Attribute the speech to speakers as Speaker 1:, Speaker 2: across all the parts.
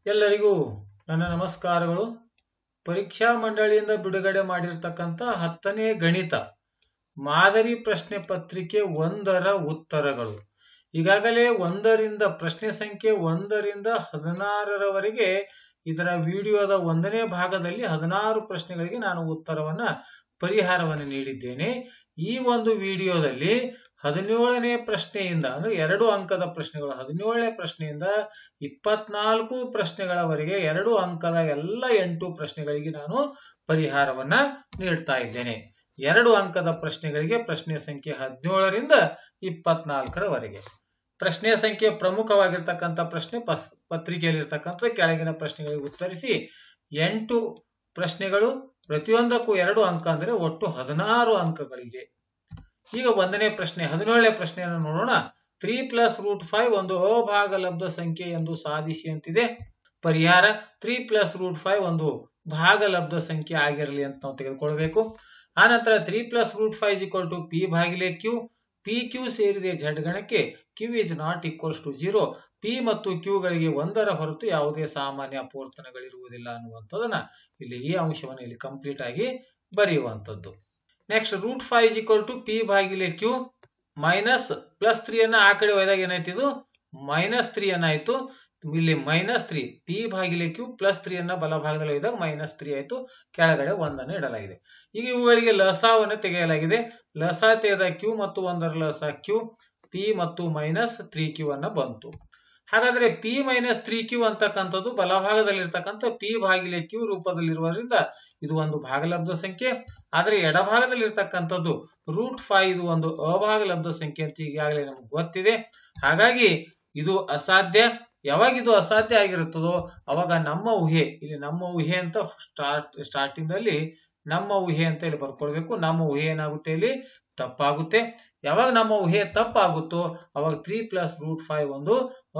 Speaker 1: ಎಲ್ಲರಿಗೂ ನನ್ನ ನಮಸ್ಕಾರಗಳು. ಪರೀಕ್ಷಾ ಮಂಡಳಿಯಿಂದ ಬಿಡುಗಡೆ ಮಾಡಿರ್ತಕ್ಕಂಥ 10ನೇ ಗಣಿತ ಮಾದರಿ ಪ್ರಶ್ನೆ ಪತ್ರಿಕೆ 1ರ ಉತ್ತರಗಳು. ಈಗಾಗಲೇ ಪ್ರಶ್ನೆ ಸಂಖ್ಯೆ 1ರಿಂದ 16ರವರೆಗೆ ಇದರ ವಿಡಿಯೋದ 1ನೇ ಭಾಗದಲ್ಲಿ 16 ಪ್ರಶ್ನೆಗಳಿಗೆ ನಾನು ಪರಿಹಾರವನ್ನು ನೀಡಿದ್ದೇನೆ. ಈ ಒಂದು ವಿಡಿಯೋದಲ್ಲಿ 17ನೇ ಪ್ರಶ್ನೆಯಿಂದ ಅಂದ್ರೆ 2 ಅಂಕದ ಪ್ರಶ್ನೆಗಳು, 17ನೇ ಪ್ರಶ್ನೆಯಿಂದ 24 ಪ್ರಶ್ನೆಗಳವರೆಗೆ 2 ಅಂಕದ ಎಲ್ಲ 8 ಪ್ರಶ್ನೆಗಳಿಗೆ ನಾನು ಪರಿಹಾರವನ್ನ ನೀಡ್ತಾ ಇದ್ದೇನೆ. 2 ಅಂಕದ ಪ್ರಶ್ನೆಗಳಿಗೆ ಪ್ರಶ್ನೆ ಸಂಖ್ಯೆ 17ರಿಂದ 24ರವರೆಗೆ. ಪ್ರಶ್ನೆ ಸಂಖ್ಯೆ ಪ್ರಮುಖವಾಗಿರ್ತಕ್ಕಂಥ ಪ್ರಶ್ನೆ ಪತ್ರಿಕೆಯಲ್ಲಿರ್ತಕ್ಕಂಥ ಕೆಳಗಿನ ಪ್ರಶ್ನೆಗಳಿಗೆ ಉತ್ತರಿಸಿ. 8 ಪ್ರಶ್ನೆಗಳು, ಪ್ರತಿಯೊಂದಕ್ಕೂ 2 ಅಂಕ, ಅಂದ್ರೆ ಒಟ್ಟು 16 ಅಂಕಗಳಿಗೆ. ಈಗ 1ನೇ ಪ್ರಶ್ನೆ 17ನೇ ಪ್ರಶ್ನೆಯನ್ನು ನೋಡೋಣ. 3 + √5 ಒಂದು ಅಭಾಗಲಬ್ಧ ಸಂಖ್ಯೆ ಎಂದು ಸಾಧಿಸಿ ಅಂತಿದೆ. ಪರಿಹಾರ 3 + √5 ಒಂದು ಭಾಗಲಬ್ಧ ಸಂಖ್ಯೆ ಆಗಿರಲಿ ಅಂತ ನಾವು ತೆಗೆದುಕೊಳ್ಬೇಕು. ಆನಂತರ 3 + √5 p/q. PQ ಸೇರಿದೆ Z ಗಣಕ್ಕೆ Q is not equals to 0. P ಮತ್ತು Q ಗಳಿಗೆ 1ರ ಹೊರತು ಯಾವುದೇ ಸಾಮಾನ್ಯ ಅಪವರ್ತನಗಳಿರುವುದಿಲ್ಲ ಅನ್ನುವಂಥದ್ದನ್ನ ಇಲ್ಲಿ ಈ ಅಂಶವನ್ನು ಇಲ್ಲಿ ಕಂಪ್ಲೀಟ್ ಆಗಿ ಬರೆಯುವಂಥದ್ದು. ನೆಕ್ಸ್ಟ್ √5 p/q ಮೈನಸ್ +3 ಅನ್ನ ಆ ಕಡೆ ಒಯ್ದಾಗ ಏನಾಯ್ತು, ಇದು -3 ಅನ್ನಾಯ್ತು. ಇಲ್ಲಿ -3 p/q +3 ಅನ್ನ ಬಲಭಾಗದಲ್ಲಿ ಒಯ್ದಾಗ -3 ಆಯ್ತು. ಕೆಳಗಡೆ 1 ಅನ್ನು ಇಡಲಾಗಿದೆ. ಈಗ ಇವುಗಳಿಗೆ ಲಸಾವನ್ನು ತೆಗೆಯಲಾಗಿದೆ. ಲಸ ತೆಗೆದ q ಮತ್ತು 1ರ ಲಸ q, p ಮತ್ತು -3q ಅನ್ನ ಬಂತು. ಹಾಗಾದ್ರೆ p - 3q ಅಂತಕ್ಕಂಥದ್ದು ಬಲಭಾಗದಲ್ಲಿರ್ತಕ್ಕಂಥ p/q ರೂಪದಲ್ಲಿರುವುದರಿಂದ ಇದು ಒಂದು ಭಾಗಲಬ್ಧ ಸಂಖ್ಯೆ. ಆದ್ರೆ ಎಡಭಾಗದಲ್ಲಿರ್ತಕ್ಕಂಥದ್ದು √5 ಇದು ಒಂದು ಅಭಾಗಲಬ್ಧ ಸಂಖ್ಯೆ ಅಂತ ಈಗಾಗಲೇ ನಮ್ಗೆ ಗೊತ್ತಿದೆ. ಹಾಗಾಗಿ ಇದು ಅಸಾಧ್ಯ. ಯಾವಾಗ ಇದು ಅಸಾಧ್ಯ ಆಗಿರುತ್ತದೋ ಅವಾಗ ನಮ್ಮ ಊಹೆ, ಇಲ್ಲಿ ನಮ್ಮ ಊಹೆ ಅಂತ ಸ್ಟಾರ್ಟಿಂಗ್ ನಲ್ಲಿ ನಮ್ಮ ಊಹೆ ಅಂತ ಇಲ್ಲಿ ಬರ್ಕೊಳ್ಬೇಕು. ನಮ್ಮ ಊಹೆ ಏನಾಗುತ್ತೆ, ಇಲ್ಲಿ ತಪ್ಪಾಗುತ್ತೆ. ಯಾವಾಗ ನಮ್ಮ ಊಹೆ ತಪ್ಪಾಗುತ್ತೋ ಅವಾಗ 3 + √5 ಒಂದು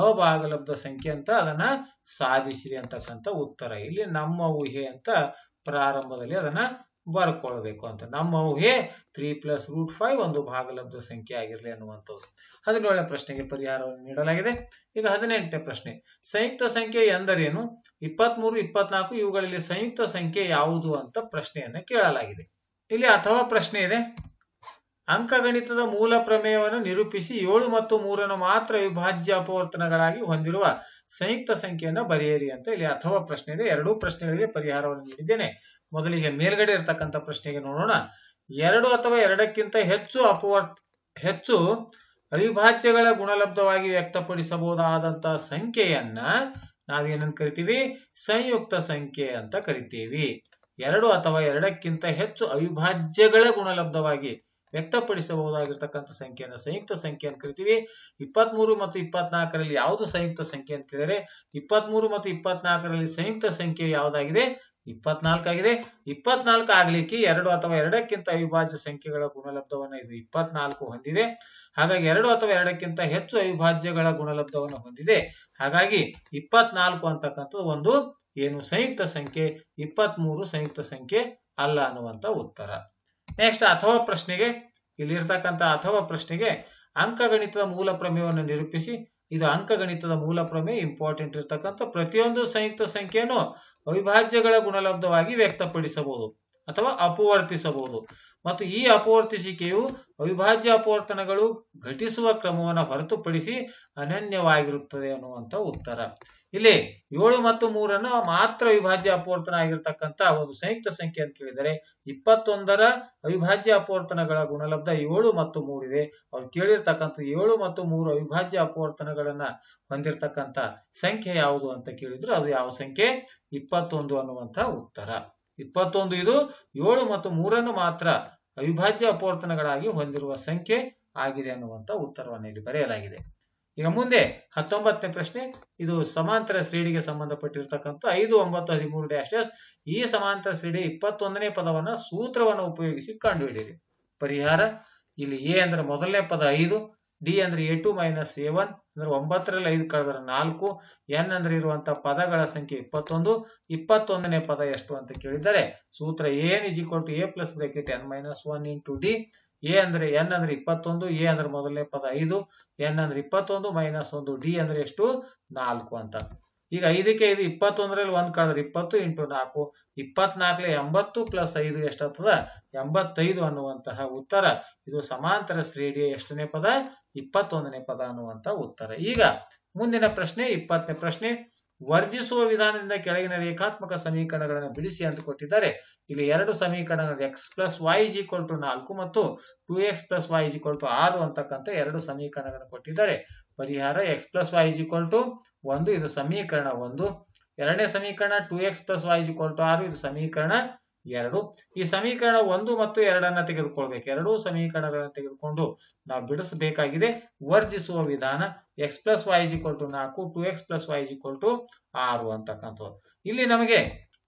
Speaker 1: ಅಭಾಗಲಬ್ಧ ಸಂಖ್ಯೆ ಅಂತ ಅದನ್ನ ಸಾಧಿಸಿದೆ ಅಂತಕ್ಕಂಥ ಉತ್ತರ. ಇಲ್ಲಿ ನಮ್ಮ ಊಹೆ ಅಂತ ಪ್ರಾರಂಭದಲ್ಲಿ ಅದನ್ನ ಬರ್ಕೊಳ್ಬೇಕು ಅಂತ. ನಮ್ಮ ಊಹೆ 3 + √5 ಒಂದು ಭಾಗಲಬ್ಧ ಸಂಖ್ಯೆ ಆಗಿರಲಿ ಅನ್ನುವಂಥದ್ದು. 17ನೇ ಪ್ರಶ್ನೆಗೆ ಪರಿಹಾರವನ್ನು ನೀಡಲಾಗಿದೆ. ಈಗ 18ನೇ ಪ್ರಶ್ನೆ, ಸಂಯುಕ್ತ ಸಂಖ್ಯೆ ಎಂದರೇನು? 23, 24 ಇವುಗಳಲ್ಲಿ ಸಂಯುಕ್ತ ಸಂಖ್ಯೆ ಯಾವುದು ಅಂತ ಪ್ರಶ್ನೆಯನ್ನ ಕೇಳಲಾಗಿದೆ. ಇಲ್ಲಿ ಅಥವಾ ಪ್ರಶ್ನೆ ಇದೆ, ಅಂಕಗಣಿತದ ಮೂಲ ಪ್ರಮೇಯವನ್ನು ನಿರೂಪಿಸಿ 7 ಮತ್ತು 3 ಮಾತ್ರ ಅವಿಭಾಜ್ಯ ಅಪವರ್ತನಗಳಾಗಿ ಹೊಂದಿರುವ ಸಂಯುಕ್ತ ಸಂಖ್ಯೆಯನ್ನ ಬರೆಯಿರಿ ಅಂತ ಇಲ್ಲಿ ಅಥವಾ ಪ್ರಶ್ನೆ ಇದೆ. 2 ಪ್ರಶ್ನೆಗಳಿಗೆ ಪರಿಹಾರವನ್ನು ನೀಡಿದ್ದೇನೆ. ಮೊದಲಿಗೆ ಮೇಲ್ಗಡೆ ಇರತಕ್ಕಂಥ ಪ್ರಶ್ನೆಗೆ ನೋಡೋಣ. 2 ಅಥವಾ 2ಕ್ಕಿಂತ ಹೆಚ್ಚು ಅವಿಭಾಜ್ಯಗಳ ಗುಣಲಬ್ಧವಾಗಿ ವ್ಯಕ್ತಪಡಿಸಬಹುದಾದಂತಹ ಸಂಖ್ಯೆಯನ್ನ ನಾವೇನಂತ ಕರಿತೀವಿ? ಸಂಯುಕ್ತ ಸಂಖ್ಯೆ ಅಂತ ಕರಿತೀವಿ. 2 ಅಥವಾ 2ಕ್ಕಿಂತ ಹೆಚ್ಚು ಅವಿಭಾಜ್ಯಗಳ ಗುಣಲಬ್ಧವಾಗಿ ವ್ಯಕ್ತಪಡಿಸಬಹುದಾಗಿರ್ತಕ್ಕಂಥ ಸಂಖ್ಯೆಯನ್ನು ಸಂಯುಕ್ತ ಸಂಖ್ಯೆ ಅಂತ ಕರಿತೀವಿ. 23 ಮತ್ತು 24ರಲ್ಲಿ ಯಾವುದು ಸಂಯುಕ್ತ ಸಂಖ್ಯೆ ಅಂತ ಕೇಳಿದರೆ 23 ಮತ್ತು 24ರಲ್ಲಿ ಸಂಯುಕ್ತ ಸಂಖ್ಯೆ ಯಾವುದಾಗಿದೆ? 24 ಆಗಿದೆ. 24 ಆಗ್ಲಿಕ್ಕೆ 2 ಅಥವಾ 2ಕ್ಕಿಂತ ಅವಿಭಾಜ್ಯ ಸಂಖ್ಯೆಗಳ ಗುಣಲಬ್ಧವನ್ನು ಇದು 24 ಹೊಂದಿದೆ. ಹಾಗಾಗಿ 2 ಅಥವಾ 2ಕ್ಕಿಂತ ಹೆಚ್ಚು ಅವಿಭಾಜ್ಯಗಳ ಗುಣಲಬ್ಧವನ್ನು ಹೊಂದಿದೆ. ಹಾಗಾಗಿ 24 ಅಂತಕ್ಕಂಥದ್ದು ಒಂದು ಏನು ಸಂಯುಕ್ತ ಸಂಖ್ಯೆ, 23 ಸಂಯುಕ್ತ ಸಂಖ್ಯೆ ಅಲ್ಲ ಅನ್ನುವಂತ ಉತ್ತರ. ನೆಕ್ಸ್ಟ್ ಅಥವಾ ಪ್ರಶ್ನೆಗೆ, ಇಲ್ಲಿರ್ತಕ್ಕಂಥ ಅಥವಾ ಪ್ರಶ್ನೆಗೆ ಅಂಕಗಣಿತದ ಮೂಲ ಪ್ರಮೇಯವನ್ನು ನಿರೂಪಿಸಿ. ಇದು ಅಂಕಗಣಿತದ ಮೂಲ ಪ್ರಮೇಯ ಇಂಪಾರ್ಟೆಂಟ್ ಇರ್ತಕ್ಕಂಥ ಪ್ರತಿಯೊಂದು ಸಂಯುಕ್ತ ಸಂಖ್ಯೆಯನ್ನು ಅವಿಭಾಜ್ಯಗಳ ಗುಣಲಬ್ಧವಾಗಿ ವ್ಯಕ್ತಪಡಿಸಬಹುದು ಅಥವಾ ಅಪವರ್ತಿಸಬಹುದು ಮತ್ತು ಈ ಅಪವರ್ತಿಸಿಕೆಯು ಅವಿಭಾಜ್ಯ ಅಪವರ್ತನಗಳು ಘಟಿಸುವ ಕ್ರಮವನ್ನು ಹೊರತುಪಡಿಸಿ ಅನನ್ಯವಾಗಿರುತ್ತದೆ ಅನ್ನುವಂತ ಉತ್ತರ. ಇಲ್ಲಿ 7 ಮತ್ತು 3 ಮಾತ್ರ ಅವಿಭಾಜ್ಯ ಅಪವರ್ತನ ಆಗಿರ್ತಕ್ಕಂಥ ಒಂದು ಸಂಯುಕ್ತ ಸಂಖ್ಯೆ ಅಂತ ಕೇಳಿದರೆ 21ರ ಅವಿಭಾಜ್ಯ ಅಪವರ್ತನಗಳ ಗುಣಲಬ್ಧ 7 ಮತ್ತು 3 ಇದೆ. ಅವ್ರು ಕೇಳಿರ್ತಕ್ಕಂಥ 7 ಮತ್ತು 3 ಅವಿಭಾಜ್ಯ ಅಪವರ್ತನಗಳನ್ನ ಹೊಂದಿರತಕ್ಕಂಥ ಸಂಖ್ಯೆ ಯಾವುದು ಅಂತ ಕೇಳಿದ್ರೆ ಅದು ಯಾವ ಸಂಖ್ಯೆ? 21 ಅನ್ನುವಂತ ಉತ್ತರ. 21 ಇದು 7 ಮತ್ತು 3 ಮಾತ್ರ ಅವಿಭಾಜ್ಯ ಅಪವರ್ತನಗಳಾಗಿ ಹೊಂದಿರುವ ಸಂಖ್ಯೆ ಆಗಿದೆ ಅನ್ನುವಂತ ಉತ್ತರವನ್ನು ಇಲ್ಲಿ ಬರೆಯಲಾಗಿದೆ. ಈಗ ಮುಂದೆ 19ನೇ ಪ್ರಶ್ನೆ, ಇದು ಸಮಾಂತರ ಶ್ರೇಣಿಗೆ ಸಂಬಂಧಪಟ್ಟಿರ್ತಕ್ಕಂಥ 5, 9, 13 ಈ ಸಮಾಂತರ ಶ್ರೇಣಿಯ 21ನೇ ಪದವನ್ನ ಸೂತ್ರವನ್ನು ಉಪಯೋಗಿಸಿ ಕಂಡುಹಿಡಿಯಿರಿ. ಪರಿಹಾರ, ಇಲ್ಲಿ ಎ ಅಂದ್ರೆ ಮೊದಲನೇ ಪದ 5, ಡಿ ಅಂದ್ರೆ a2 - a1 ಅಂದ್ರೆ 9ರಲ್ಲಿ 5 ಕಳೆದರೆ 4, n ಅಂದ್ರೆ ಇರುವಂತಹ ಪದಗಳ ಸಂಖ್ಯೆ 21. 21ನೇ ಪದ ಎಷ್ಟು ಅಂತ ಕೇಳಿದರೆ ಸೂತ್ರ an = a + n - 1 × d. A ಅಂದ್ರೆ n ಅಂದ್ರೆ 21, ಎ ಅಂದ್ರೆ ಮೊದಲನೇ ಪದ 5, n ಅಂದ್ರೆ 21 - 1, ಡಿ ಅಂದ್ರೆ ಎಷ್ಟು? 4 ಅಂತ. ಈಗ 5ಕ್ಕೆ 5 21ರಲ್ಲಿ 1 ಕಳೆದ್ರೆ 20 × 4 24 80 + 5 ಎಷ್ಟಾಗ್ತದ 85 ಅನ್ನುವಂತಹ ಉತ್ತರ. ಇದು ಸಮಾಂತರ ಶ್ರೇಣಿಯ ಎಷ್ಟನೇ ಪದ 21ನೇ ಪದ ಅನ್ನುವಂತ ಉತ್ತರ. ಈಗ ಮುಂದಿನ ಪ್ರಶ್ನೆ 20ನೇ ಪ್ರಶ್ನೆ. ವರ್ಜಿಸುವ ವಿಧಾನದಿಂದ ಕೆಳಗಿನ ರೇಖಾತ್ಮಕ ಸಮೀಕರಣಗಳನ್ನು ಬಿಡಿಸಿ ಅಂತ ಕೊಟ್ಟಿದ್ದಾರೆ. ಇಲ್ಲಿ ಎರಡು ಸಮೀಕರಣಗಳು x + y = 4 ಮತ್ತು 2x + y = 6 ಅಂತಕ್ಕಂಥ ಎರಡು ಸಮೀಕರಣಗಳನ್ನು ಕೊಟ್ಟಿದ್ದಾರೆ. ಪರಿಹಾರ x + y = 1 ಇದು ಸಮೀಕರಣ 1. ಎರಡನೇ ಸಮೀಕರಣ 2x + y = 6 ಇದು ಸಮೀಕರಣ 2. ಈ ಸಮೀಕರಣ 1 ಮತ್ತು 2 ಅನ್ನ ತೆಗೆದುಕೊಳ್ಬೇಕು. ಎರಡೂ ಸಮೀಕರಣಗಳನ್ನು ತೆಗೆದುಕೊಂಡು ನಾವು ಬಿಡಿಸಬೇಕಾಗಿದೆ. ವರ್ಜಿಸುವ ವಿಧಾನ x + y = 4 2x + y = 6 ಅಂತಕ್ಕಂಥದ್ದು. ಇಲ್ಲಿ ನಮಗೆ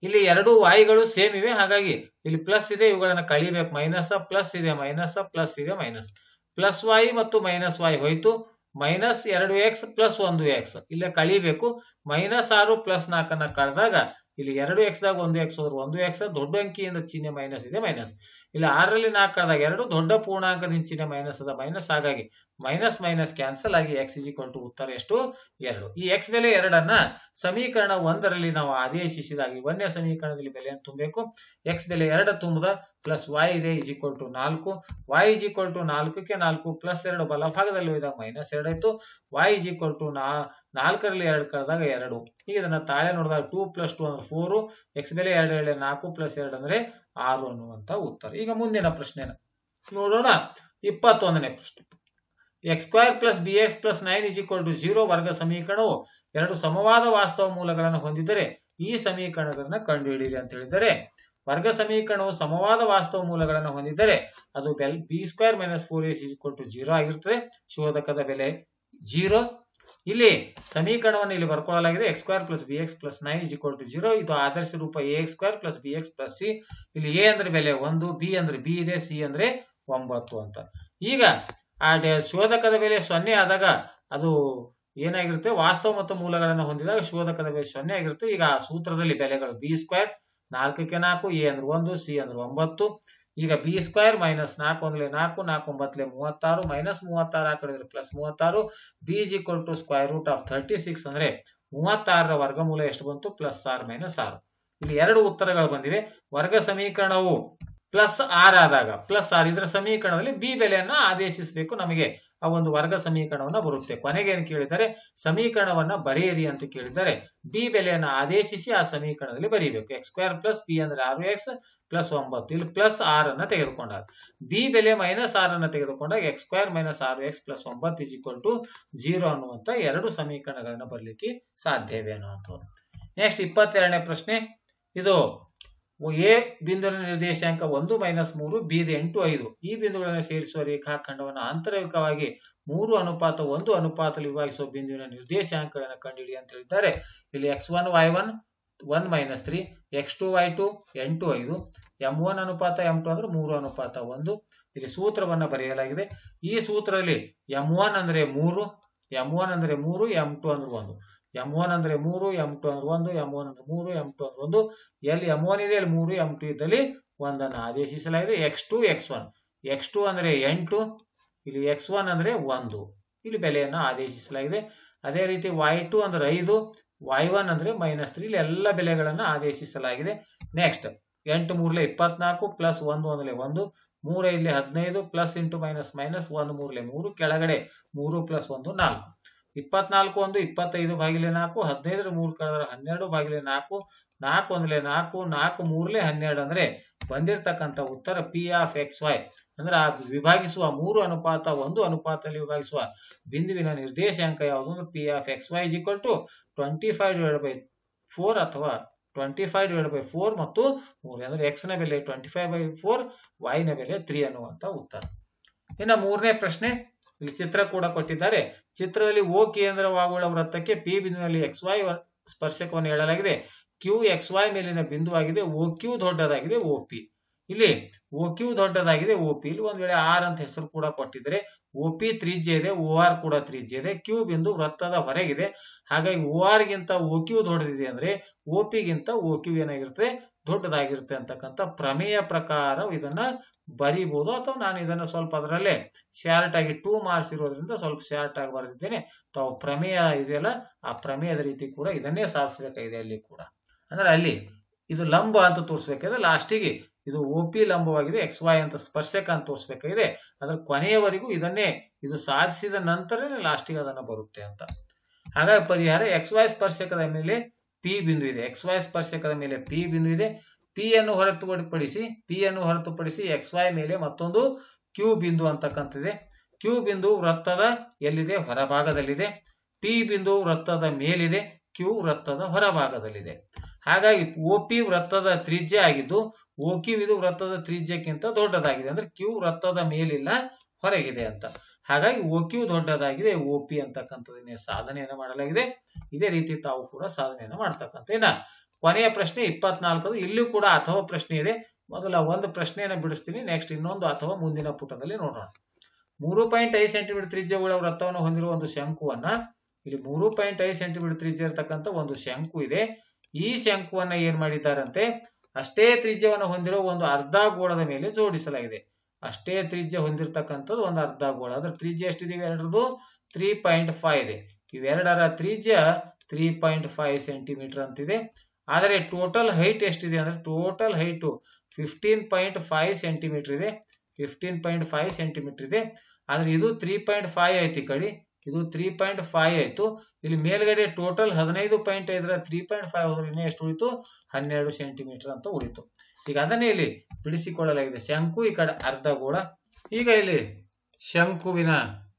Speaker 1: ಇಲ್ಲಿ ಎರಡು y ಗಳು ಸೇಮ್ ಇವೆ, ಹಾಗಾಗಿ ಇಲ್ಲಿ ಪ್ಲಸ್ ಇದೆ, ಇವುಗಳನ್ನ ಕಳಿಬೇಕು. ಮೈನಸ್ ಪ್ಲಸ್ ಇದೆ, ಮೈನಸ್ ಪ್ಲಸ್ ಇದೆ, ಮೈನಸ್ ಪ್ಲಸ್ y ಮತ್ತು ಮೈನಸ್ y ಹೋಯ್ತು. ಮೈನಸ್ 2x + 1x ಇಲ್ಲೇ ಕಳಿಬೇಕು. -6 + 4 ಕಳೆದಾಗ ಇಲ್ಲಿ 2x ದಾಗ 1x ಹೋದ್ರೆ 1x ದೊಡ್ಡ ಅಂಕಿಯಿಂದ ಚಿಹ್ನೆ ಮೈನಸ್ ಇದೆ, ಮೈನಸ್. ಇಲ್ಲಿ 6ರಲ್ಲಿ 4 ಕಳೆದಾಗ 2 ದೊಡ್ಡ ಪೂರ್ಣಾಂಕದಿಂದ ಚಿಹ್ನೆ ಮೈನಸ್ ಅದ, ಮೈನಸ್. ಹಾಗಾಗಿ ಮೈನಸ್ ಮೈನಸ್ ಕ್ಯಾನ್ಸಲ್ ಆಗಿ x = ಉತ್ತರ ಎಷ್ಟು 2. ಈ x ಬೆಲೆ 2 ಸಮೀಕರಣ 1ರಲ್ಲಿ ನಾವು ಆದೇಶಿಸಿದಾಗ 1ನೇ ಸಮೀಕರಣದಲ್ಲಿ ಬೆಲೆಯನ್ನು ತುಂಬಬೇಕು. x ಬೆಲೆ 2 ತುಂಬುದ ಪ್ಲಸ್ y ಇದೆ = 4. y = 4ಕ್ಕೆ 4 + 2 ಬಲಭಾಗದಲ್ಲಿ ಹೋದಾಗ -2 ಆಯ್ತು. y = 4ರಲ್ಲಿ 2 ಕಳೆದಾಗ 2. ಈಗ ಇದನ್ನ ತಾಳೆ ನೋಡಿದಾಗ 2 + 2 ಅಂದ್ರೆ 4. x ಬೆಲೆ 2 4 + 2 ಅಂದ್ರೆ 6 ಅನ್ನುವಂತ ಉತ್ತರ. ಈಗ ಮುಂದಿನ ಪ್ರಶ್ನೆನ ನೋಡೋಣ. 21ನೇ ಪ್ರಶ್ನೆ. x² + bx + 9 = 0 ವರ್ಗ ಸಮೀಕರಣವು ಎರಡು ಸಮವಾದ ವಾಸ್ತವ ಮೂಲಗಳನ್ನು ಹೊಂದಿದ್ದರೆ ಈ ಸಮೀಕರಣಗಳನ್ನ ಕಂಡುಹಿಡಿಯಿರಿ ಅಂತ ಹೇಳಿದರೆ, ವರ್ಗ ಸಮೀಕರಣವು ಸಮವಾದ ವಾಸ್ತವ ಮೂಲಗಳನ್ನು ಹೊಂದಿದ್ದರೆ ಅದು b² - 4ac = 0 ಆಗಿರುತ್ತದೆ. ಶೋಧಕದ ಬೆಲೆ 0. ಇಲ್ಲಿ ಸಮೀಕರಣವನ್ನು ಇಲ್ಲಿ ಬರ್ಕೊಳ್ಳಲಾಗಿದೆ. x² + bx + 9 = 0. ಇದು ಆದರ್ಶ ರೂಪ ax² + bx + c. ಇಲ್ಲಿ a ಅಂದ್ರೆ ಬೆಲೆ 1, b ಅಂದ್ರೆ b ಇದೆ, c ಅಂದ್ರೆ 9 ಅಂತ. ಈಗ ಆ ಶೋಧಕದ ಬೆಲೆ 0 ಆದಾಗ ಅದು ಏನಾಗಿರುತ್ತೆ, ವಾಸ್ತವ ಮತ್ತು ಮೂಲಗಳನ್ನು ಹೊಂದಿದಾಗ ಶೋಧಕದ ಬೆಲೆ 0 ಆಗಿರುತ್ತೆ. ಈಗ ಆ ಸೂತ್ರದಲ್ಲಿ ಬೆಲೆಗಳು b² 4ಕ್ಕೆ 4, a ಅಂದ್ರೆ 1, c ಅಂದ್ರೆ 9. ಈಗ b² - 4 × 1 = 4, 4 × 9 = 36, -36 ಆ ಕಡೆ +36. b = √36 ಅಂದ್ರೆ 36ರ ವರ್ಗಮೂಲ ಎಷ್ಟು ಬಂತು +6 - 6. ಇಲ್ಲಿ ಎರಡು ಉತ್ತರಗಳು ಬಂದಿವೆ. ವರ್ಗ ಸಮೀಕರಣವು +6 ಆದಾಗ +6 ಇದರ ಸಮೀಕರಣದಲ್ಲಿ b ಬೆಲೆಯನ್ನ ಆದೇಶಿಸಬೇಕು. ನಮಗೆ ಆ ಒಂದು ವರ್ಗ ಸಮೀಕರಣವನ್ನ ಬರುತ್ತೆ. ಕೊನೆಗೆ ಏನು ಕೇಳಿದರೆ ಸಮೀಕರಣವನ್ನ ಬರೆಯಿರಿ ಅಂತ ಕೇಳಿದರೆ b ಬೆಲೆಯನ್ನ ಆದೇಶಿಸಿ ಆ ಸಮೀಕರಣದಲ್ಲಿ ಬರೀಬೇಕು. x² + b ಅಂದ್ರೆ 6x + 9. ಇಲ್ಲಿ +6 ಅನ್ನ ತೆಗೆದುಕೊಂಡಾಗ b ಬೆಲೆ -6 ಅನ್ನ ತೆಗೆದುಕೊಂಡಾಗ x² - 6x + 9 = 0 ಅನ್ನುವಂತ ಎರಡು ಸಮೀಕರಣಗಳನ್ನ ಬರಲಿಕ್ಕೆ ಸಾಧ್ಯವೆ ಅನ್ನುವಂಥದ್ದು. ನೆಕ್ಸ್ಟ್ 22ನೇ ಪ್ರಶ್ನೆ. ಇದು ಎ ಬಿಂದುವಿನ ನಿರ್ದೇಶಾಂಕ 1 - 3, ಬಿ 8 5. ಈ ಬಿಂದುಗಳನ್ನು ಸೇರಿಸುವ ರೇಖಾಖಂಡವನ್ನು ಆಂತರಿಕವಾಗಿ 3:1 ವಿಭಾಗಿಸುವ ಬಿಂದುವಿನ ನಿರ್ದೇಶಾಂಕಗಳನ್ನು ಕಂಡುಹಿಡಿಯ ಅಂತ ಹೇಳಿದ್ದಾರೆ. ಇಲ್ಲಿ x1 y1 1 - 3, x2 y2 8 5, m1 * m2 ಅಂದ್ರೆ 3:1. ಇಲ್ಲಿ ಸೂತ್ರವನ್ನ ಬರೆಯಲಾಗಿದೆ. ಈ ಸೂತ್ರದಲ್ಲಿ m1 ಅಂದ್ರೆ 3, m1 ಅಂದ್ರೆ 3, m2 ಅಂದ್ರೆ 1. m1 ಅಂದ್ರೆ 3, m2 ಅಂದ್ರೆ 1, m1 ಅಂದ್ರೆ 3, m2 ಅಂದ್ರೆ 1. ಎಲ್ಲಿ m1 ಇದೆ ಅಲ್ಲಿ 3, m2 ಇದ್ದಲ್ಲಿ 1 ಅನ್ನು ಆದೇಶಿಸಲಾಗಿದೆ. x2 x2 ಅಂದ್ರೆ 8, ಇಲ್ಲಿ x1 ಅಂದ್ರೆ 1, ಇಲ್ಲಿ ಬೆಲೆಯನ್ನು ಆದೇಶಿಸಲಾಗಿದೆ. ಅದೇ ರೀತಿ y2 ಅಂದ್ರೆ 5, y1 ಅಂದ್ರೆ -3, ಇಲ್ಲಿ ಎಲ್ಲ ಬೆಲೆಗಳನ್ನು ಆದೇಶಿಸಲಾಗಿದೆ. Next 8 3 24 + 1 1 1, 3 5 15 plus into minus minus 1 3 3, ಕೆಳಗಡೆ 3 + 1 4. 24 1 25 / 4, 15 3 ಕಳೆದ್ರೆ 12 / 4, 4 1 4, 4 3 12 ಅಂದ್ರೆ ಬಂದಿರತಕ್ಕಂತ ಉತ್ತರ p(x(y) ಅಂದ್ರೆ ಆ ವಿಭಾಗಿಸುವ 3:1 ವಿಭಾಗಿಸುವ ಬಿಂದುವಿನ ನಿರ್ದೇಶಾಂಕ ಯಾವುದು ಅಂದ್ರೆ p(x(y) = 25/4 ಅಥವಾ 25/4 ಮತ್ತು 3 ಅಂದ್ರೆ x ನ ಬೆಲೆ 25/4, y ನ ಬೆಲೆ 3 ಅನ್ನುವಂತ ಉತ್ತರ. ಇನ್ನು ಮೂರನೇ ಪ್ರಶ್ನೆ. ಇಲ್ಲಿ ಚಿತ್ರ ಕೂಡ ಕೊಟ್ಟಿದ್ದಾರೆ. ಚಿತ್ರದಲ್ಲಿ O ಕೇಂದ್ರವಾಗುವ ವೃತ್ತಕ್ಕೆ P ಬಿಂದುವಿನಲ್ಲಿ XY ಸ್ಪರ್ಶಕವನ್ನು ಎಳೆಯಲಾಗಿದೆ. Q XY ಮೇಲಿನ ಬಿಂದುವಾಗಿದೆ. OQ ದೊಡ್ಡದಾಗಿದೆ OP. ಇಲ್ಲಿ OQ ದೊಡ್ಡದಾಗಿದೆ OP. ಇಲ್ಲಿ ಒಂದ್ ವೇಳೆ R ಅಂತ ಹೆಸರು ಕೂಡ ಕೊಟ್ಟಿದ್ರೆ OP ತ್ರಿಜ್ಯ ಇದೆ, OR ಕೂಡ ತ್ರಿಜ್ಯ ಇದೆ. Q ಬಿಂದು ವೃತ್ತದ ಹೊರಗಿದೆ. ಹಾಗಾಗಿ OR ಗಿಂತ OQ ದೊಡ್ಡದಿದೆ ಅಂದ್ರೆ OP ಗಿಂತ OQ ಏನಾಗಿರುತ್ತೆ ದೊಡ್ಡದಾಗಿರುತ್ತೆ ಅಂತಕ್ಕಂಥ ಪ್ರಮೇಯ ಪ್ರಕಾರ ಇದನ್ನ ಬರೀಬಹುದು. ಅಥವಾ ನಾನು ಇದನ್ನ ಸ್ವಲ್ಪ ಅದರಲ್ಲೇ ಶಾರ್ಟ್ ಆಗಿ 2 ಮಾರ್ಕ್ಸ್ ಇರೋದ್ರಿಂದ ಸ್ವಲ್ಪ ಶಾರ್ಟ್ ಆಗಿ ಬರೆದಿದ್ದೇನೆ. ತಾವು ಪ್ರಮೇಯ ಇದೆಯಲ್ಲ, ಆ ಪ್ರಮೇಯದ ರೀತಿ ಕೂಡ ಇದನ್ನೇ ಸಾಧಿಸಬೇಕಾಗಿದೆ. ಅಲ್ಲಿ ಕೂಡ ಅಂದ್ರೆ ಅಲ್ಲಿ ಇದು ಲಂಬ ಅಂತ ತೋರಿಸ್ಬೇಕಾದ್ರೆ ಲಾಸ್ಟಿಗೆ ಇದು OP ಲಂಬವಾಗಿದೆ, XY ಅಂತ ಸ್ಪರ್ಶಕ ಅಂತ ತೋರಿಸ್ಬೇಕಾಗಿದೆ. ಅದ್ರ ಕೊನೆಯವರೆಗೂ ಇದನ್ನೇ ಇದು ಸಾಧಿಸಿದ ನಂತರನೇ ಲಾಸ್ಟಿಗೆ ಅದನ್ನ ಬರುತ್ತೆ ಅಂತ. ಹಾಗಾಗಿ ಪರಿಹಾರ XY ಸ್ಪರ್ಶಕದ ಮೇಲೆ P ಬಿಂದು ಇದೆ, XY ಸ್ಪರ್ಶಕದ ಮೇಲೆ P ಬಿಂದು ಇದೆ. P ಅನ್ನು ಹೊರತುಪಡಿಸಿ XY ಮೇಲೆ ಮತ್ತೊಂದು Q ಬಿಂದು ಅಂತಕ್ಕಂಥದ್ದಿದೆ. Q ಬಿಂದು ವೃತ್ತದ ಎಲ್ಲಿದೆ? ಹೊರಭಾಗದಲ್ಲಿದೆ. P ಬಿಂದು ವೃತ್ತದ ಮೇಲಿದೆ, Q ವೃತ್ತದ ಹೊರಭಾಗದಲ್ಲಿದೆ. ಹಾಗಾಗಿ OP ವೃತ್ತದ ತ್ರಿಜ್ಯ ಆಗಿದ್ದು OQ ಇದು ವೃತ್ತದ ತ್ರಿಜ್ಯಕ್ಕಿಂತ ದೊಡ್ಡದಾಗಿದೆ. ಅಂದ್ರೆ Q ವೃತ್ತದ ಮೇಲಿಲ್ಲ, ಹೊರಗಿದೆ ಅಂತ. ಹಾಗಾಗಿ OQ ದೊಡ್ಡದಾಗಿದೆ, OP ಅಂತಕ್ಕಂಥದನ್ನೇ ಸಾಧನೆಯನ್ನು ಮಾಡಲಾಗಿದೆ. ಇದೇ ರೀತಿ ತಾವು ಕೂಡ ಸಾಧನೆಯನ್ನು ಮಾಡ್ತಕ್ಕಂಥ. ಇನ್ನ ಕೊನೆಯ ಪ್ರಶ್ನೆ 24. ಇಲ್ಲೂ ಕೂಡ ಅಥವಾ ಪ್ರಶ್ನೆ ಇದೆ. ಮೊದಲ ಒಂದು ಪ್ರಶ್ನೆಯನ್ನು ಬಿಡಿಸ್ತೀನಿ, ನೆಕ್ಸ್ಟ್ ಇನ್ನೊಂದು ಅಥವಾ ಮುಂದಿನ ಪುಟದಲ್ಲಿ ನೋಡೋಣ. 3.5 ಸೆಂಟಿಮೀಟರ್ ತ್ರಿಜ್ಯವುಳ್ಳ ವೃತ್ತವನ್ನು ಹೊಂದಿರುವ ಒಂದು ಶಂಕುವನ್ನ, ಇಲ್ಲಿ 3.5 ಸೆಂಟಿಮೀಟರ್ ತ್ರಿಜ್ಯ ಇರತಕ್ಕಂಥ ಒಂದು ಶಂಕು ಇದೆ. ಈ ಶಂಕುವನ್ನ ಏನ್ ಮಾಡಿದ್ದಾರಂತೆ, ಅಷ್ಟೇ ತ್ರಿಜ್ಯವನ್ನು ಹೊಂದಿರುವ ಒಂದು ಅರ್ಧ ಗೋಳದ ಮೇಲೆ ಜೋಡಿಸಲಾಗಿದೆ. ಅಷ್ಟೇ ತ್ರಿಜ್ಯ ಹೊಂದಿರತಕ್ಕಂಥದ್ದು ಒಂದು ಅರ್ಧ ಗೋಳ. ಅದ್ರ ತ್ರಿಜ್ಯ ಎಷ್ಟಿದೆ? ಇವೆರಡರದು 3.5 ಇದೆ. ಇವೆರಡರ ತ್ರಿಜ್ಯ 3.5 ಸೆಂಟಿಮೀಟರ್ ಅಂತಿದೆ. ಆದರೆ ಟೋಟಲ್ ಹೈಟ್ ಎಷ್ಟಿದೆ ಅಂದ್ರೆ, ಟೋಟಲ್ ಹೈಟ್ 15.5 ಸೆಂಟಿಮೀಟರ್ ಇದೆ. 15.5 ಸೆಂಟಿಮೀಟರ್ ಇದೆ. ಆದ್ರೆ ಇದು 3.5 ಐತಿ, ಕಡೆ ಇದು 3.5 ಆಯ್ತು. ಇಲ್ಲಿ ಮೇಲ್ಗಡೆ ಟೋಟಲ್ 15.5 3.5 ಹೋದ್ರೆ ಇನ್ನೂ ಎಷ್ಟು ಉಳಿತು? 12 ಸೆಂಟಿಮೀಟರ್ ಅಂತ ಉಳಿತು. ಈಗ ಅದನ್ನೇ ಇಲ್ಲಿ ಬಿಡಿಸಿಕೊಳ್ಳಲಾಗಿದೆ. ಶಂಕು ಈ ಕಡೆ ಅರ್ಧ ಗೋಳ. ಈಗ ಇಲ್ಲಿ ಶಂಕುವಿನ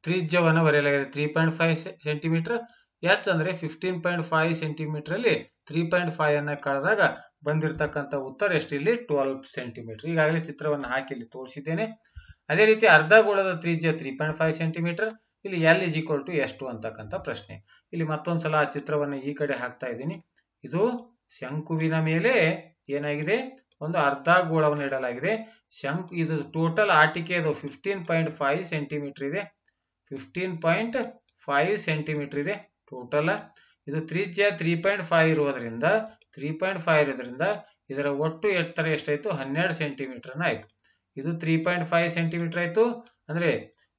Speaker 1: ತ್ರಿಜ್ಯವನ್ನು ಬರೆಯಲಾಗಿದೆ 3.5 ಸೆಂಟಿಮೀಟರ್. ಎಚ್ ಅಂದ್ರೆ 15.5 ಸೆಂಟಿಮೀಟರ್ ಅಲ್ಲಿ 3.5 ಅನ್ನ ಕಳೆದಾಗ ಬಂದಿರತಕ್ಕಂಥ ಉತ್ತರ ಎಷ್ಟು? ಇಲ್ಲಿ 12 ಸೆಂಟಿಮೀಟರ್. ಈಗಾಗಲೇ ಚಿತ್ರವನ್ನು ಹಾಕಿ ಇಲ್ಲಿ ತೋರಿಸಿದ್ದೇನೆ. ಅದೇ ರೀತಿ ಅರ್ಧ ಗೋಳದ ತ್ರಿಜ್ಯ 3.5 ಸೆಂಟಿಮೀಟರ್. ಇಲ್ಲಿ L = ಎಷ್ಟು ಅಂತಕ್ಕಂಥ ಪ್ರಶ್ನೆ. ಇಲ್ಲಿ ಮತ್ತೊಂದ್ಸಲ ಆ ಚಿತ್ರವನ್ನು ಈ ಕಡೆ ಹಾಕ್ತಾ ಇದ್ದೀನಿ. ಇದು ಶಂಕುವಿನ ಮೇಲೆ ಏನಾಗಿದೆ? ಒಂದು ಅರ್ಧ ಗೋಳವನ್ನು ಇಡಲಾಗಿದೆ. ಶಂಕು ಇದು ಟೋಟಲ್ ಆಟಿಕೆ ಇದು 15.5 ಸೆಂಟಿಮೀಟರ್ ಇದೆ. 15.5 ಸೆಂಟಿಮೀಟರ್ ಇದೆ ಟೋಟಲ್. ಇದು ತ್ರಿಜ್ಯ 3.5 ಇರುವುದರಿಂದ ಇದರ ಒಟ್ಟು ಎತ್ತರ ಎಷ್ಟಾಯ್ತು? 12 ಸೆಂಟಿಮೀಟರ್ ಆಯ್ತು. ಇದು 3.5 ಸೆಂಟಿಮೀಟರ್ ಆಯ್ತು. ಅಂದ್ರೆ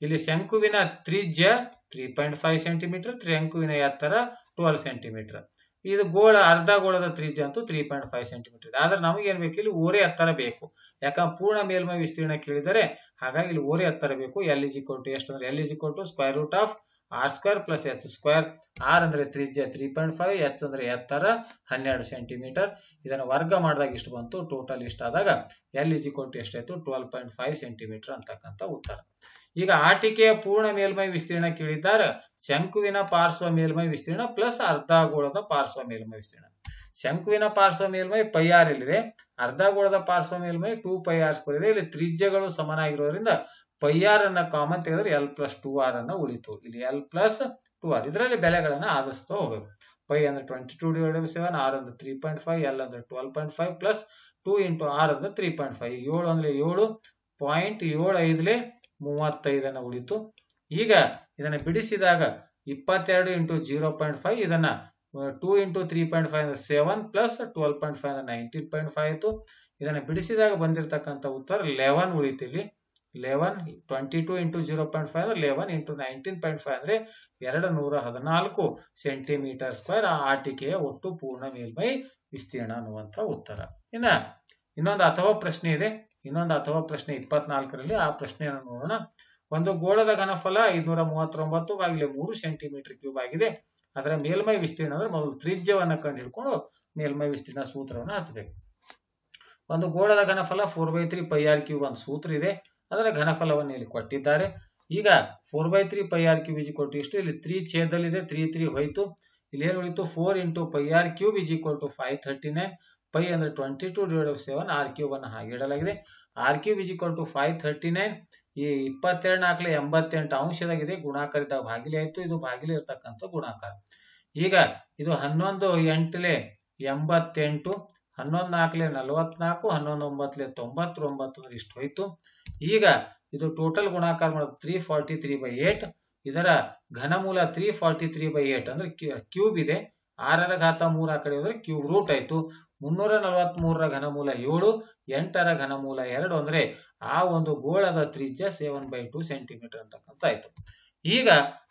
Speaker 1: ಇಲ್ಲಿ ಶಂಕುವಿನ ತ್ರಿಜ್ಯ 3.5 ಸೆಂಟಿಮೀಟರ್, ಶಂಕುವಿನ ಎತ್ತರ 12 ಸೆಂಟಿಮೀಟರ್. ಇದು ಗೋಳ ಅರ್ಧ ಗೋಳದ ತ್ರಿಜ್ಯ ಅಂತೂ 3.5 ಸೆಂಟಿಮೀಟರ್. ಆದ್ರೆ ನಮಗೆ ಏನ್ ಬೇಕು? ಇಲ್ಲಿ ಓರೆ ಎತ್ತರ ಬೇಕು. ಯಾಕಂದ್ರೆ ಪೂರ್ಣ ಮೇಲ್ಮೈ ವಿಸ್ತೀರ್ಣ ಕೇಳಿದರೆ, ಹಾಗಾಗಿ ಇಲ್ಲಿ ಓರೆ ಎತ್ತರ ಬೇಕು. L = ಎಷ್ಟು ಅಂದ್ರೆ, L = √r² + h². r ಅಂದ್ರೆ ತ್ರಿಜ್ಯ 3.5, h ಅಂದ್ರೆ ಎತ್ತರ 12 ಸೆಂಟಿಮೀಟರ್. ಇದನ್ನು ವರ್ಗ ಮಾಡಿದಾಗ ಇಷ್ಟು ಬಂತು. ಟೋಟಲ್ ಇಷ್ಟ ಆದಾಗ L = ಎಷ್ಟಾಯ್ತು? 12.5 ಸೆಂಟಿಮೀಟರ್ ಅಂತಕ್ಕಂಥ ಉತ್ತರ. ಈಗ ಆಟಿಕೆಯ ಪೂರ್ಣ ಮೇಲ್ಮೈ ವಿಸ್ತೀರ್ಣ ಕೇಳಿದ್ದಾರೆ. ಶಂಕುವಿನ ಪಾರ್ಶ್ವ ಮೇಲ್ಮೈ ವಿಸ್ತೀರ್ಣ ಪ್ಲಸ್ ಅರ್ಧ ಗೋಳದ ಪಾರ್ಶ್ವ ಮೇಲ್ಮೈ ವಿಸ್ತೀರ್ಣ. ಶಂಕುವಿನ ಪಾರ್ಶ್ವ ಮೇಲ್ಮೈ πr ಇಲ್ಲಿದೆ, ಅರ್ಧ ಗೋಳದ ಪಾರ್ಶ್ವ ಮೇಲ್ಮೈ 2πr² ಇದೆ. ಇಲ್ಲಿ ತ್ರಿಜ್ಯಗಳು ಸಮನಾಗಿರೋದ್ರಿಂದ πr ಅನ್ನ ಕಾಮನ್ ತೆಗೆದ್ರೆ L + 2r ಅನ್ನ ಉಳಿತು. ಇಲ್ಲಿ L + 2r. ಇದರಲ್ಲಿ ಬೆಲೆಗಳನ್ನ ಆದಿಸ್ತಾ ಹೋಗಬೇಕು. π ಅಂದ್ರೆ 22/7, r ಅಂದ್ರೆ 3.5, L ಅಂದ್ರೆ 12.5 ಪ್ಲಸ್ 2 × r ಅಂದ್ರೆ 3.5. 7 ಅಂದ್ರೆ 7.75 35 ಅನ್ನ ಉಳಿತು. ಈಗ ಇದನ್ನ ಬಿಡಿಸಿದಾಗ 22 × 0.5, ಇದನ್ನ 2 × 3.5 ಅಂದ್ರೆ 7 ಪ್ಲಸ್ 12.5 ಅಂದ್ರೆ 19.5 ಆಯ್ತು. ಇದನ್ನ ಬಿಡಿಸಿದಾಗ ಬಂದಿರತಕ್ಕಂಥ ಉತ್ತರ 11 ಉಳಿತು. ಇಲ್ಲಿ 11, 22 × 0.5 ಅಂದ್ರೆ 11 × 19.5 ಅಂದ್ರೆ 214 ಸೆಂಟಿಮೀಟರ್ ಸ್ಕ್ವೇರ್ ಆಟಿಕೆಯ ಒಟ್ಟು ಪೂರ್ಣ ಮೇಲ್ಮೈ ವಿಸ್ತೀರ್ಣ ಅನ್ನುವಂಥ ಉತ್ತರ. ಇನ್ನೊಂದು ಅಥವಾ ಪ್ರಶ್ನೆ ಇದೆ. ಇನ್ನೊಂದು ಅಥವಾ ಪ್ರಶ್ನೆ 24ರಲ್ಲಿ ಆ ಪ್ರಶ್ನೆಯನ್ನು ನೋಡೋಣ. ಒಂದು ಗೋಳದ ಘನಫಲ 539/3 ಸೆಂಟಿಮೀಟರ್ ಕ್ಯೂಬ್ ಆಗಿದೆ. ಅದರ ಮೇಲ್ಮೈ ವಿಸ್ತೀರ್ಣ ಅಂದ್ರೆ ಮೊದಲು ತ್ರಿಜ್ಯವನ್ನ ಕಂಡು ಹಿಡ್ಕೊಂಡು ಮೇಲ್ಮೈ ವಿಸ್ತೀರ್ಣ ಸೂತ್ರವನ್ನು ಹಚ್ಚಬೇಕು. ಒಂದು ಗೋಳದ ಘನಫಲ 4/3πr³ ಒಂದು ಸೂತ್ರ ಇದೆ. ಅದರ ಘನಫಲವನ್ನು ಇಲ್ಲಿ ಕೊಟ್ಟಿದ್ದಾರೆ. ಈಗ 4/3πr³ ಎಷ್ಟು? ಇಲ್ಲಿ 3 ಛೇದದಲ್ಲಿದೆ, 3 ಹೋಯ್ತು. ಇಲ್ಲಿ ಏನು ಉಳಿತು? 4 × πr³ = 539. π ಅಂದ್ರೆ 22/7, r³ ಅನ್ನು ಹಾಗೆ ಇಡಲಾಗಿದೆ. r³ = 539. ಈ 22 4 88 ಅಂಶದಾಗಿದೆ. ಗುಣಾಕಾರ ಇದ್ದಾಗ ಭಾಗಿಲೆ ಆಯ್ತು. ಇದು ಭಾಗಿಲೆ ಇರತಕ್ಕಂಥ ಗುಣಾಕಾರ. ಈಗ ಇದು 11 8 88, 11 4 44, 11 9 99 ಅಂದ್ರೆ ಇಷ್ಟು ಹೋಯ್ತು. ಈಗ ಇದು ಟೋಟಲ್ ಗುಣಾಕಾರ ಮಾಡೋದು 343/8. ಇದರ ಘನಮೂಲ 343/8 ಅಂದ್ರೆ ಕ್ಯೂಬ್ ಇದೆ. 6ರ ಘಾತ 3 ಆ ಕಡೆ ಹೋದ್ರೆ ಕ್ಯೂಬ್ ರೂಟ್ ಆಯ್ತು. 343ರ ಘನಮೂಲ 7, 8ರ ಘನಮೂಲ 2 ಅಂದ್ರೆ ಆ ಒಂದು ಗೋಳದ ತ್ರಿಜ್ಯ 7/2 ಸೆಂಟಿಮೀಟರ್ ಅಂತಕ್ಕಂಥ ಆಯ್ತು. ಈಗ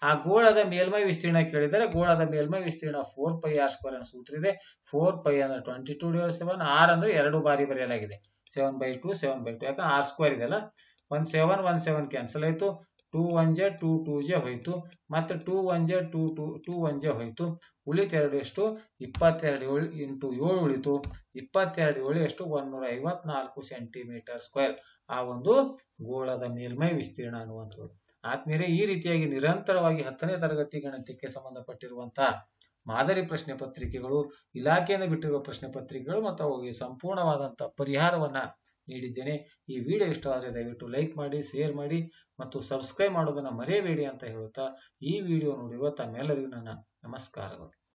Speaker 1: ಆ ಗೋಳದ ಮೇಲ್ಮೈ ವಿಸ್ತೀರ್ಣ ಕೇಳಿದರೆ ಗೋಳದ ಮೇಲ್ಮೈ ವಿಸ್ತೀರ್ಣ 4πr² ಅನ್ನು ಸೂತ್ರ ಇದೆ. 4π ಅಂದ್ರೆ 22/7, r ಅಂದ್ರೆ 2 ಬಾರಿ ಬರೆಯಲಾಗಿದೆ. 7/2 7/2 ಯಾಕಂದ್ರೆ r² ಇದೆಲ್ಲ. 1 7 1 7 ಕ್ಯಾನ್ಸಲ್ ಆಯ್ತು. 2 1 2 2 ಹೋಯ್ತು. ಮತ್ತೆ 2 1 2 1 ಹೋಯ್ತು. ಉಳಿತೆರಡು ಎಷ್ಟು? 22 ಇಂಟು 7 ಉಳಿತು. 22 ಎಷ್ಟು? 154 ಸೆಂಟಿಮೀಟರ್ ಸ್ಕ್ವೇರ್ ಆ ಒಂದು ಗೋಳದ ಮೇಲ್ಮೈ ವಿಸ್ತೀರ್ಣ ಅನ್ನುವಂಥದ್ದು. ಆದ್ಮೇಲೆ ಈ ರೀತಿಯಾಗಿ ನಿರಂತರವಾಗಿ 10ನೇ ತರಗತಿ ಗಣಿತಕ್ಕೆ ಸಂಬಂಧಪಟ್ಟಿರುವಂತಹ ಮಾದರಿ ಪ್ರಶ್ನೆ ಪತ್ರಿಕೆಗಳು, ಇಲಾಖೆಯಿಂದ ಬಿಟ್ಟಿರುವ ಪ್ರಶ್ನೆ ಪತ್ರಿಕೆಗಳು ಮತ್ತು ಅವುಗಳಿಗೆ ಸಂಪೂರ್ಣವಾದಂತಹ ಪರಿಹಾರವನ್ನ ನೀಡಿದ್ದೇನೆ. ಈ ವಿಡಿಯೋ ಇಷ್ಟವಾದರೆ ದಯವಿಟ್ಟು ಲೈಕ್ ಮಾಡಿ, ಶೇರ್ ಮಾಡಿ ಮತ್ತು ಸಬ್ಸ್ಕ್ರೈಬ್ ಮಾಡೋದನ್ನ ಮರೆಯಬೇಡಿ ಅಂತ ಹೇಳುತ್ತಾ ಈ ವಿಡಿಯೋ ನೋಡಿರುವ ತಮ್ಮೆಲ್ಲರಿಗೂ ನನ್ನ ನಮಸ್ಕಾರಗಳು.